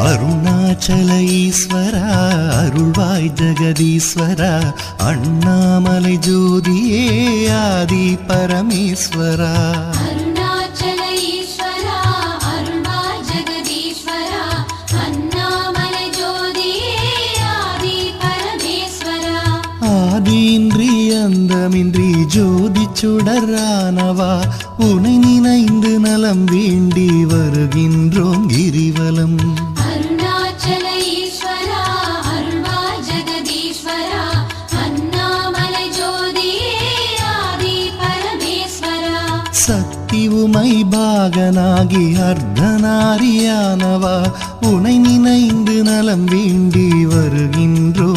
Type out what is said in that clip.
அருணாச்சல ஈஸ்வரா அருள்வாய் ஜெகதீஸ்வரா அண்ணாமலை ஜோதியே ஆதி பரமேஸ்வரா. அருணாச்சல ஈஸ்வரா அருள்வாய் ஜெகதீஸ்வரா அண்ணாமலை ஜோதியே ஆதி பரமேஸ்வரா. ஆதியின்றி அந்தமின்றி ஜோதி சுடரானவா உனை நினைந்து நலம் வேண்டி வருகின்றோம் கிரிவலம். அருணாச்சல ஈஸ்வரா அருள்வாய் ஜெகதீஸ்வரா அண்ணாமலை ஜோதியே ஆதி பரமேஸ்வரா. சக்தி உமை பாகனாகி அர்த்தநாரியானவா உனை நினைந்து நலம் வேண்டி வருகின்றோம்